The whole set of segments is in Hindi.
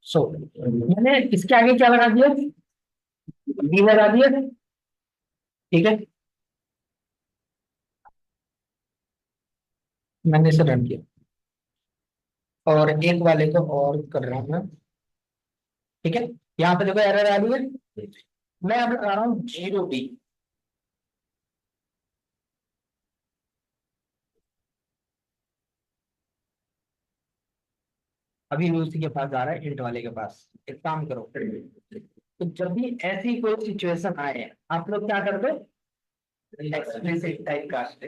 सो मैंने इसके आगे क्या लगा दिया, बी लगा दिया। ठीक है, मैंने इसे रन किया और एक वाले को और कर रहा हूँ मैं। ठीक है, यहाँ पे देखो एरर आ रही है, मैं अब लगा रहा हूँ 0B। अभी भी उसी के पास जा रहा है, इंट वाले के पास। एक काम करो, तो जब भी ऐसी कोई सिचुएशन आए आप लोग क्या कर दो, एक्सप्लिसिट टाइप कास्ट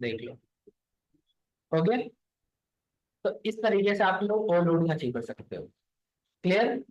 देख लो। ओके, तो इस तरीके से आप लोग ओवरलोडिंग अचीव कर सकते हो। क्लियर?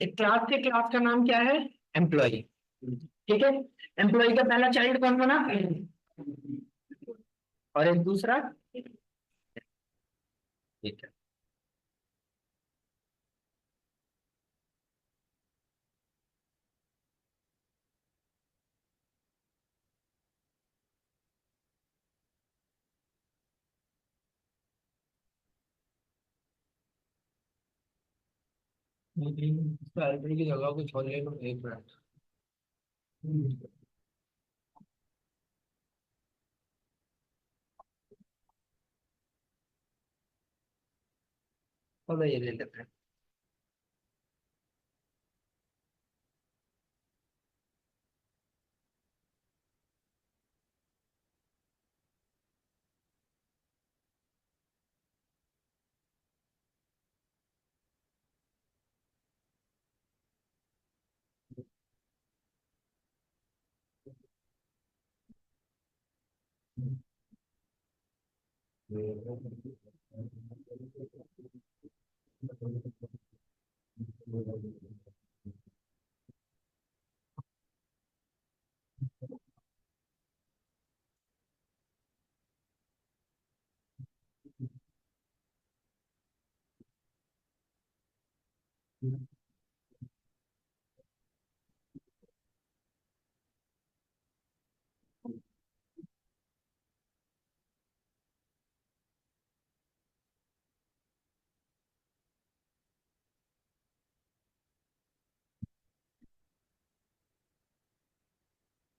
एक क्लास के क्लास का नाम क्या है, एम्प्लॉय। ठीक है, एम्प्लॉय का पहला चाइल्ड कौन बना, और एक दूसरा। ठीक है, सैलरी की जगह कुछ और ले लो, एक मिनट। और ये ले लेते हैं।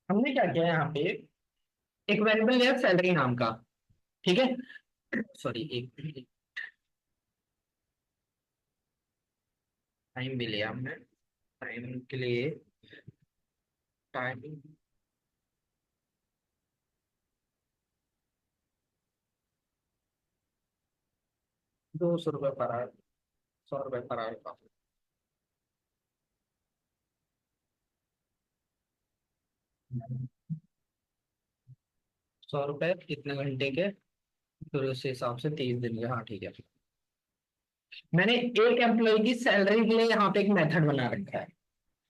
हमने क्या किया यहाँ पे, एक वेरिएबल लिया सैलरी नाम का। ठीक है, सॉरी एक टाइम भी लिया हमने, टाइम के लिए टाइमिंग 200 रुपये पर आवर, 100 रुपये पर आवर का। 100 रुपए कितने घंटे के, फिर उस हिसाब से 30 दिन के। हाँ ठीक है। मैंने एक एम्प्लॉय की सैलरी के लिए यहाँ पे एक मेथड बना रखा है।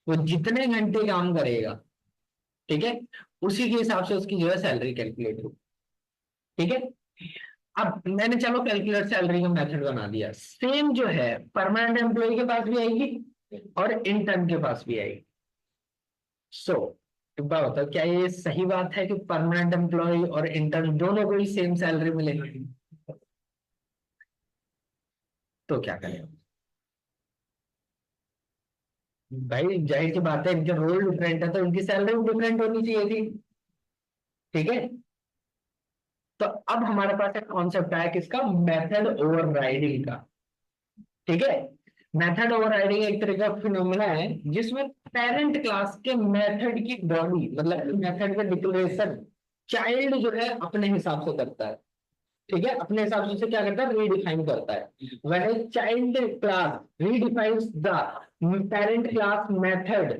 वो जितने घंटे काम करेगा, ठीक है, उसी के हिसाब से उसकी जो है सैलरी कैलकुलेट हो। ठीक है। अब मैंने चलो कैलकुलेट सैलरी का मेथड बना दिया। सेम जो है परमानेंट एम्प्लॉय के पास भी आएगी और इंटर्न के पास भी आएगी। सो एक बात बताओ, क्या ये सही बात है कि परमानेंट एम्प्लॉय और इंटर्न दोनों को ही सेम सैलरी मिलेगी? तो क्या करें भाई? जाहिर सी बात है, इनके रोल डिफरेंट है तो इनकी सैलरी भी डिफरेंट होनी चाहिए थी। ठीक है। तो अब हमारे पास एक कॉन्सेप्ट आया किसका, मेथड ओवरराइडिंग का। ठीक है। मेथड ओवरराइडिंग एक तरह का फिनोमेना है जिसमें पेरेंट क्लास के मेथड की बॉडी, मतलब मेथड का डिक्लेरेशन चाइल्ड जो है अपने हिसाब से करता है। ठीक है, अपने हिसाब से उसे क्या करता है, रीडिफाइन करता है। When child class redefines the parent class method,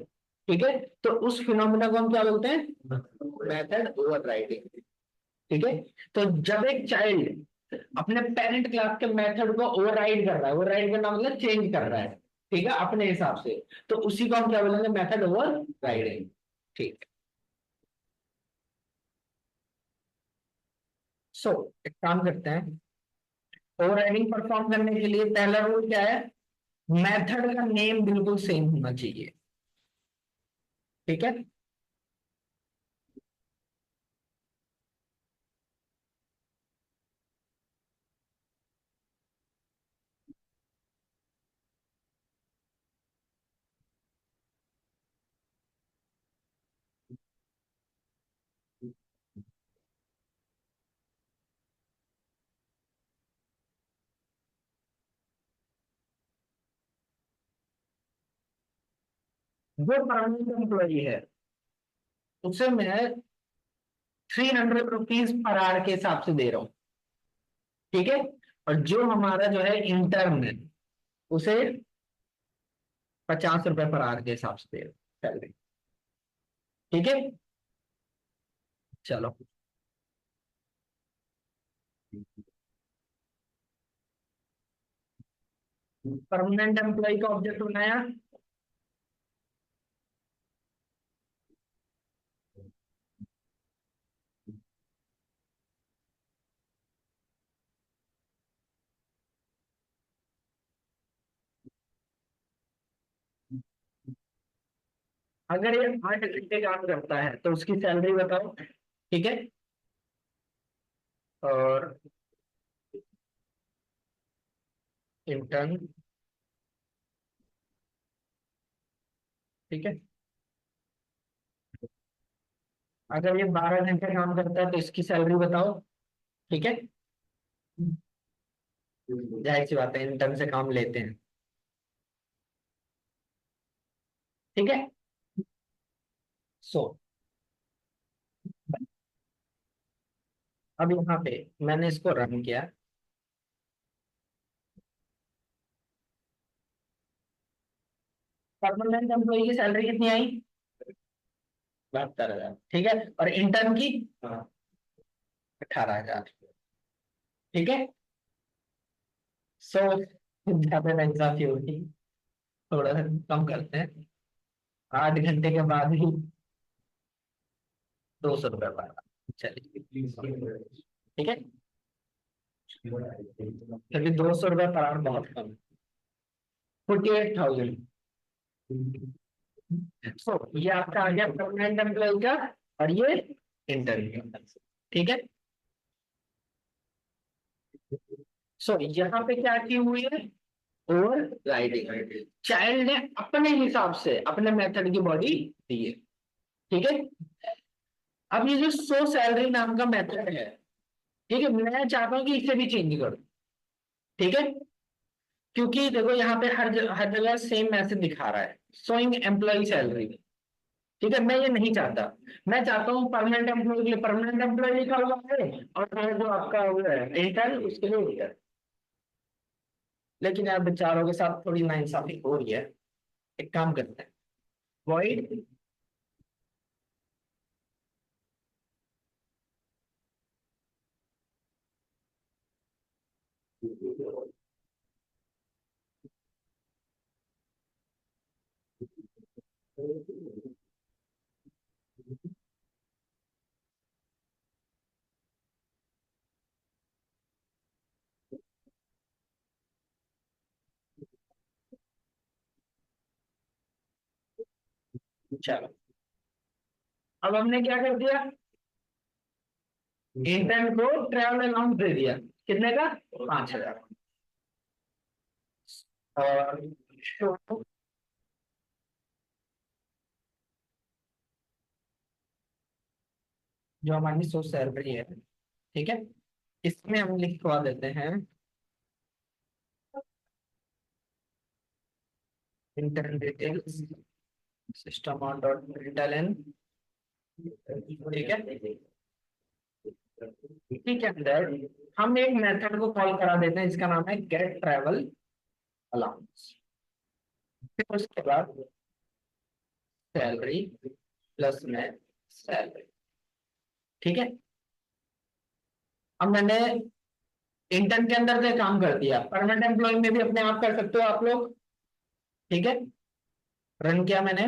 ठीक है, तो उस फिनोमेना को हम क्या बोलते हैं, मेथड ओवरराइडिंग। ठीक है। तो जब एक चाइल्ड अपने पेरेंट क्लास के मेथड को ओवरराइड कर रहा है, ओवरराइड करना मतलब चेंज कर रहा है, ठीक है, अपने हिसाब से, तो उसी को हम क्या बोलेंगे, मेथड ओवरराइडिंग। ठीक। सो एक काम करते हैं, ओवरराइडिंग परफॉर्म करने के लिए पहला रूल क्या है, मेथड का नेम बिल्कुल सेम होना चाहिए। ठीक है। जो परमानेंट एम्प्लॉई है उसे मैं 300 रुपीज पर आवर के हिसाब से दे रहा हूँ। ठीक है। और जो हमारा जो है इंटर्न है उसे 50 रुपए पर आवर के हिसाब से दे रहा हूँ सैलरी। ठीक है। चलो। परमानेंट एम्प्लॉय का ऑब्जेक्ट बनाया। अगर ये 8 घंटे काम करता है तो उसकी सैलरी बताओ। ठीक है। और इंटर्न, ठीक है, अगर ये 12 घंटे काम करता है तो इसकी सैलरी बताओ। ठीक है। जाहिर सी बात है, इंटर्न से काम लेते हैं। ठीक है। सो अब यहाँ पे मैंने इसको रन किया। परमानेंट एम्प्लॉय की सैलरी कितनी आई, 72,000। ठीक है। और इंटर्न की 18,000। ठीक है। सो ज्यादा नाइंसाफी होगी, थोड़ा सा कम करते हैं। 8 घंटे के बाद ही 200 रुपये पर। चलिए। ठीक है। क्योंकि 200 रुपये पर आवर बहुत कम, 48,000। सो ये आपका आ गया परमानेंट एम्प्लॉय का, और ये इंटरव्यू। ठीक है। सो यहाँ पे क्या की हुई है, ओवर राइडिंग। चाइल्ड ने अपने हिसाब से अपने मेथड की बॉडी दी है। ठीक है। अब ये जो सो सैलरी नाम का मेथड है, ठीक है, मैं चाहता हूँ कि इसे भी चेंज करो। ठीक है। क्योंकि देखो यहाँ पे हर जगह सेम मैसेज दिखा रहा है, शोइंग एम्प्लॉय सैलरी। ठीक है, मैं ये नहीं चाहता। मैं चाहता हूँ परमानेंट एम्प्लॉय के लिए परमानेंट एम्प्लॉय लिखा हुआ है, और जो आपका वो है इंटर्न उसके लिए इंटर्न। लेकिन यार बेचारों के साथ थोड़ी नाइंसाफी हो रही है। एक काम करते हैं, वॉइड चलो, अब हमने क्या कर दिया, इंटर्न को ट्रैवल अलाउंस दे दिया, कितने का, 5,000। और show जो हमारी सोर्स सैलरी है, ठीक है, इसमें हम लिखवा देते हैं intern details system on dot println, ठीक है। ठीक है, अंदर हम एक मेथड को कॉल करा देते हैं, इसका नाम है गेट ट्रैवल अलाउंस। फिर उसके बाद सैलरी प्लस में सैलरी, ठीक है। अब मैंने इंटर्न के अंदर से काम कर दिया, परमानेंट एम्प्लॉय में भी अपने आप कर सकते हो आप लोग, ठीक है। रन किया मैंने,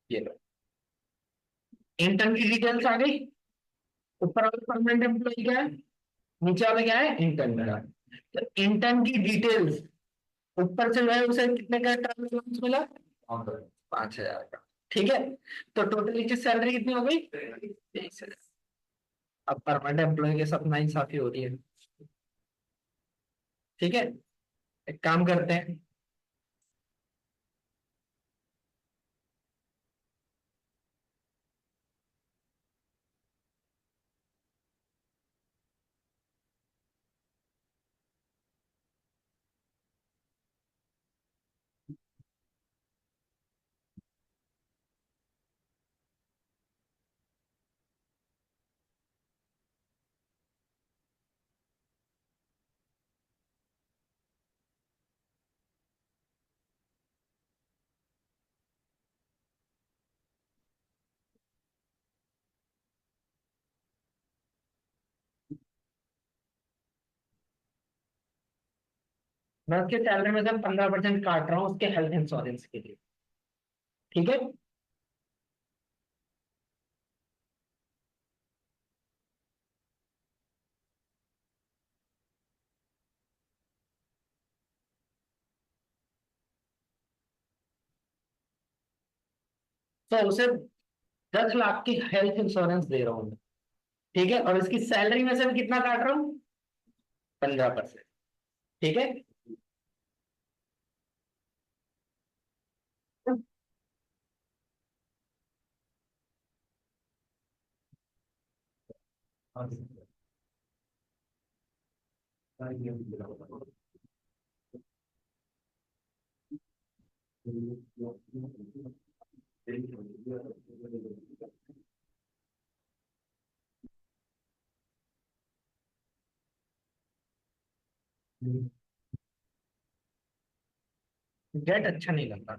ये लो, इंटर्न की डिटेल्स आ गई। ऊपर वाला परमानेंट एम्प्लॉय क्या है, नीचे वाला क्या है, इंटर्न का। तो इंटर्न की डिटेल्स ऊपर से जो है उसे कितने का ट्रैवल अलाउंस मिला, 5,000 का, ठीक है। तो टोटल इसकी सैलरी कितनी हो गई, 23,000। अब परमानेंट एम्प्लॉय के साथ नाइंसाफी हो रही है, ठीक है। एक काम करते हैं, मैं उसके सैलरी में से 15% काट रहा हूँ उसके हेल्थ इंश्योरेंस के लिए, ठीक है। तो उसे 10 लाख की हेल्थ इंश्योरेंस दे रहा हूँ, ठीक है। और इसकी सैलरी में से मैं कितना काट रहा हूँ, 15%, ठीक है। गेट अच्छा नहीं लगता।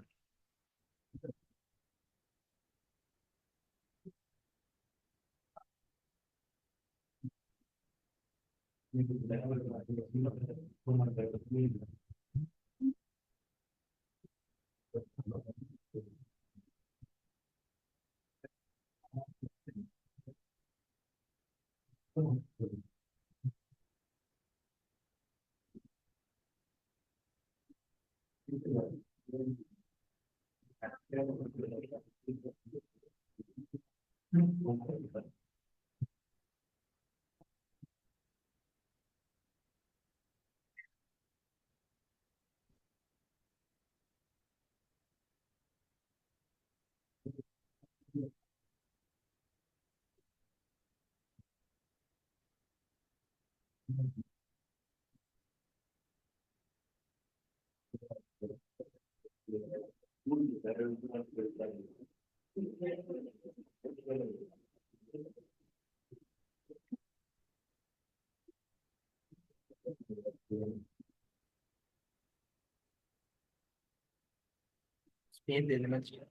स्पेस दे देना चाहिए।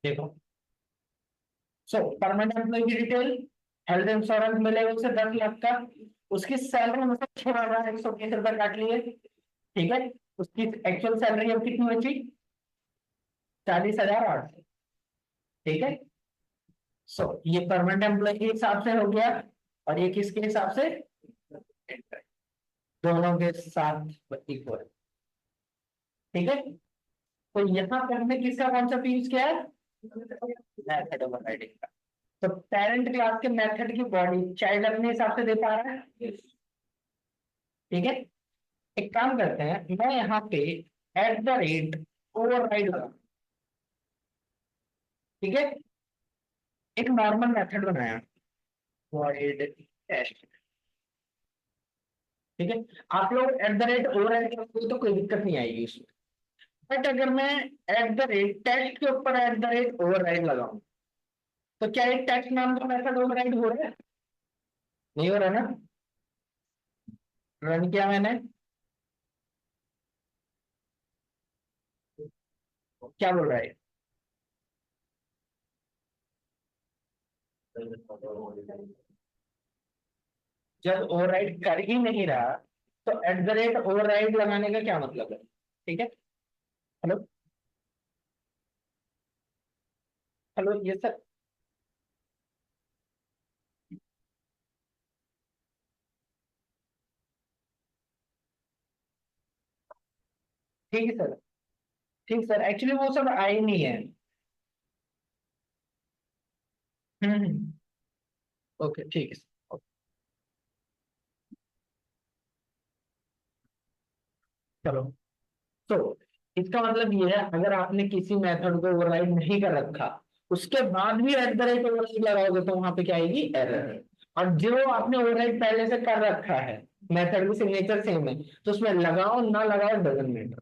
देखो, सो परमानेंट एम्प्लॉय की डिटेल, हेल्थ इंश्योरेंस मिलेगा उसे 10 लाख का, उसकी सैलरी में से 6,120 रुपए काट लिए, ठीक है। उसकी एक्चुअल सैलरी अब कितनी बची? 40,800, ठीक है। सो ये परमानेंट एम्प्लॉय के हिसाब से हो गया, और ये किसके हिसाब से? दोनों के साथ इक्वल, ठीक है। तो यहाँ पे हमने किसका कॉन्सेप्ट यूज किया है? मेथड ओवरराइडिंग का। तो पेरेंट क्लास के मेथड की बॉडी चाइल्ड अपने हिसाब से दे पा रहा है, ठीक है। एक काम करते हैं, मैं यहाँ पे एट द रेट ओवरराइड लगा, ठीक है। एक नॉर्मल मेथड बनाया, void टेस्ट, ठीक है। आप लोग एट द रेट ओवरराइड करोगे तो कोई दिक्कत नहीं आएगी उसमें। बट अगर मैं एट द रेट टेस्ट के ऊपर एट द रेट ओवरराइड लगाऊं, तो क्या एक टेस्ट नाम का मेथड ओवरराइड हो रहा है? नहीं हो रहा ना। रन किया मैंने, क्या बोल रहा है? जब ओवरराइड कर ही नहीं रहा, तो एट द रेट ओवरराइड लगाने का क्या मतलब है? ठीक है। हेलो, हेलो, ये सर। ठीक है सर, ठीक सर, एक्चुअली वो सब आए नहीं है। हम्म। ओके, ठीक है सर। चलो, तो इसका मतलब ये है, अगर आपने किसी मेथड को ओवरराइड नहीं कर रखा, उसके बाद भी एट द रेट ओवरराइड लगाओगे, तो वहां पे क्या आएगी? एरर। और जो आपने ओवरराइड पहले से कर रखा है, मेथड की सिग्नेचर सेम है, तो उसमें लगाओ ना लगाओ डजंट मैटर,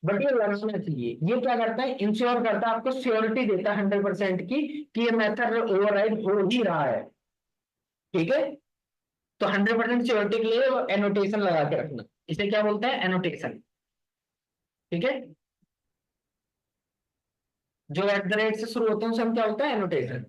बट ये लगाना चाहिए। ये क्या करता है? इंश्योर करता है, आपको श्योरिटी देता है 100% की कि ये मेथड ओवरराइड हो ही रहा है, ठीक है। तो 100% श्योरिटी के लिए एनोटेशन लगा के रखना, इसे क्या बोलते हैं? एनोटेशन, ठीक है। जो एट द रेट से शुरू होते हैं उसे हम क्या बोलते हैं? एनोटेशन।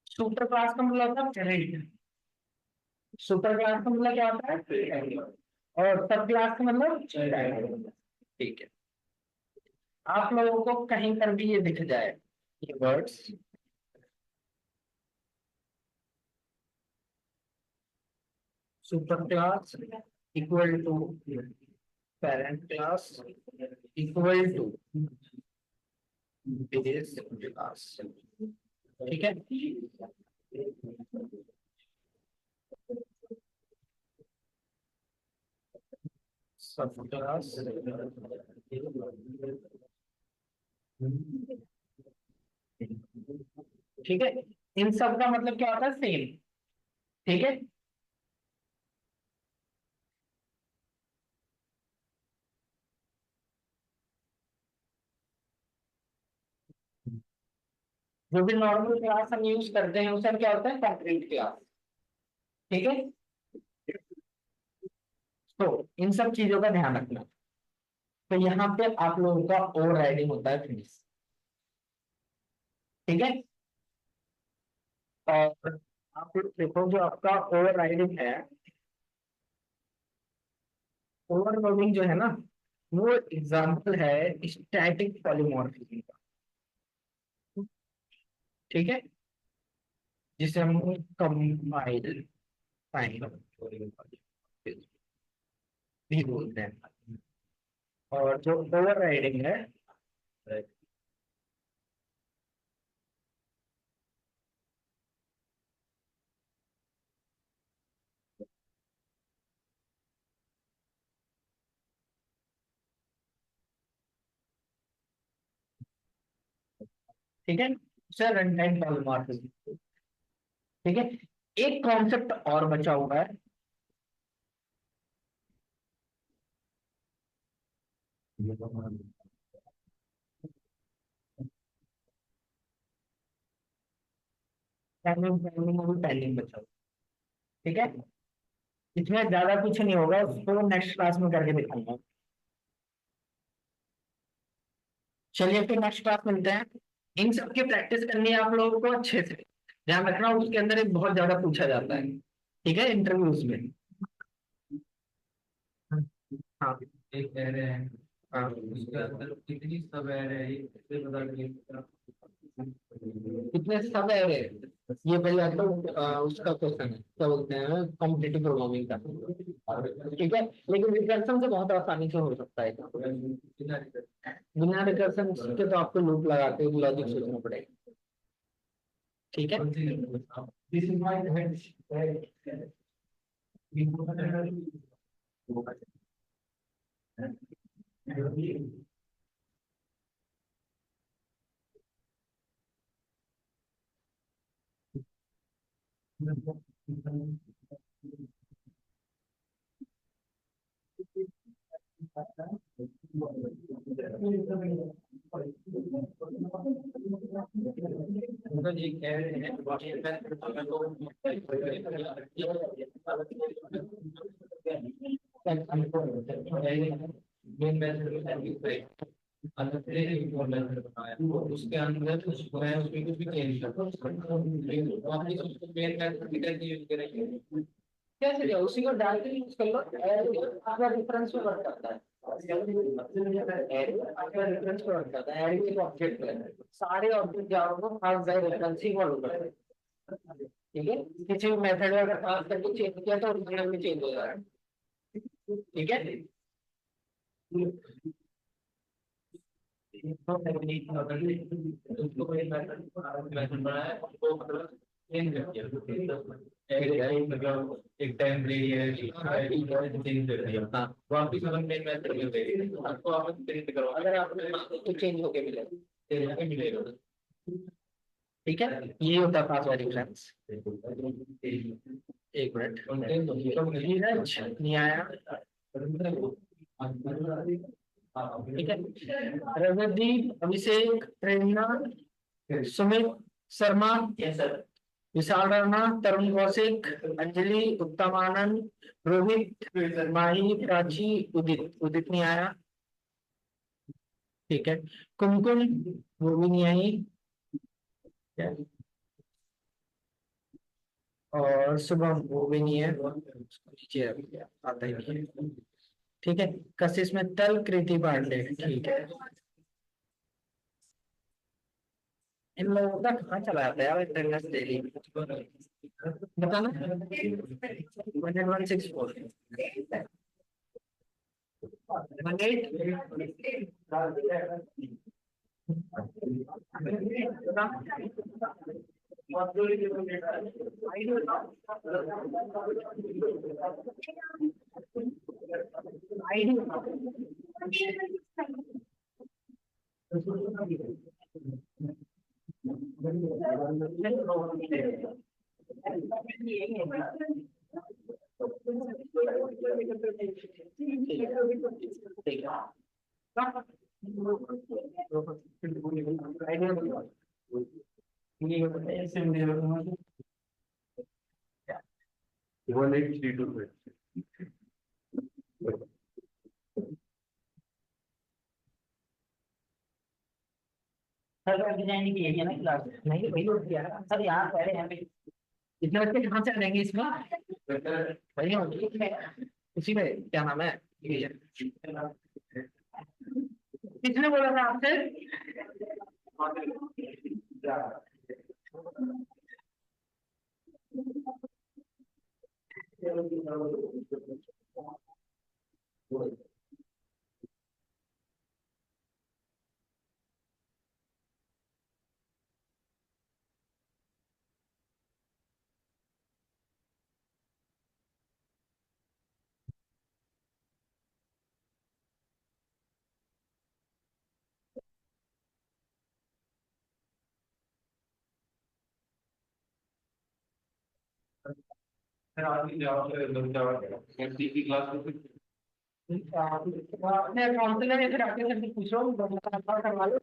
सुपर क्लास का मतलब होता है पेरेंट, सुपर क्लास का मतलब क्या होता है? और सब क्लास का मतलब child। ठीक है। आप लोगों को कहीं पर भी ये दिख जाए, ये words, super class equal to parent class equal to base class, ठीक है। सब क्लास, ठीक है। इन सब का मतलब क्या होता है? सेम, ठीक है। जो भी नॉर्मल क्लास हम यूज करते हैं उसे क्या होता है? कंक्रीट क्लास, ठीक है। तो इन सब चीजों का ध्यान रखना। तो यहाँ पे आप लोगों का ओवर राइडिंग होता है फिनिश, ठीक है। और आप लोग देखो, जो आपका ओवर राइडिंग है, ओवरलोडिंग जो है ना, वो एग्जाम्पल है स्टैटिक पॉलीमॉर्फिज्म का, ठीक है। जिसे हम कंपाइल फाइंड भी बोलते हैं। और जो ओवर राइडिंग है, ठीक है, उसे रन टाइम पॉलीमॉर्फिज्म, ठीक है। एक कॉन्सेप्ट और बचा हुआ है, पेंडिंग पेंडिंग अभी पेंडिंग बचा हुआ। ठीक है, इसमें ज्यादा कुछ नहीं होगा, उसको नेक्स्ट क्लास में करके दिखाऊंगा। चलिए फिर नेक्स्ट क्लास मिलते हैं। इन सब की प्रैक्टिस करनी है आप लोगों को अच्छे से। ध्यान रखना, उसके अंदर एक बहुत ज्यादा पूछा जाता है, ठीक है, इंटरव्यूज में। हाँ। एक एरे है। हाँ, उसके अंदर कितनी सब एरे है, ये कैसे पता चलेगा? कितने सब एरे? ये पहले तो उसका क्वेश्चन है, क्या बोलते हैं, कॉम्पिटिटिव प्रोग्रामिंग का। ठीक है, लेकिन रिकर्सन से बहुत आसानी से हो सकता है। बिना रिकर्सन के तो आपको लूप लगा के लॉजिक सोचना पड़ेगा। ठीक है। This is my head. मतलब ये कह रहे हैं मेन मेथड अलग से एक और मेथड बनाया, उसके अंदर मैं उसमें कुछ भी चेंज करता हूँ, वापस उसको मेन मेथड यूज करेंगे। कैसे क्या, उसी को डाल के यूज कर लो, आपका रेफरेंस में वर्क करता है। आपका रेफरेंस में वर्क करता है, ऐड एक ऑब्जेक्ट है, सारे ऑब्जेक्ट जाओगे खास बाय रेफरेंस ही फॉलो करते हैं। ठीक है, किसी भी मेथड में अगर खास करके चेंज किया तो ओरिजिनल में चेंज हो जाएगा। ठीक है। उसको कोई मेथड बनाया, उसको मतलब चेंज कर दिया, एक टाइम ले लिया, चेंज कर दिया। हाँ, वापिस अपन मेन मेथड में दे आपको, वापस प्रिंट करो, अगर आपने तो चेंज होके मिलेगा, चेंज होके मिलेगा। ठीक है, ये होता है पासवर्ड डिफरेंस। एक मिनट, तो नीरज नहीं आया। ठीक है, रविदीप, अभिषेक, प्रेरणा, सुमित शर्मा, विशाल राणा, तरुण कौशिक, अंजलि, उत्तम आनंद, रोहित, माही, प्राची, उदित। उदित नहीं आया। ठीक है, कुमकुम, वो भी नहीं आई। और शुभम, वो भी नहीं है, नीचे अभी आता ही नहीं है। ठीक है, कशिश मित्तल, कृति पांडे। ठीक है, इन लोगों का कहाँ चला जाता है यार अटेंडेंस डेली, बताना। 1164 one eight three two. Sir designing की है ना क्लास, नहीं वही लोग किया ना सर, यहाँ पहले हैं भाई। इतने बच्चे कहाँ से आ जाएंगे इसमें, वही होगी उसी में, क्या नाम है, किसने बोला था आपसे? फिर आपकी क्लास में अपने काउंसलर या फिर आपके सर से पूछो, करवा लो।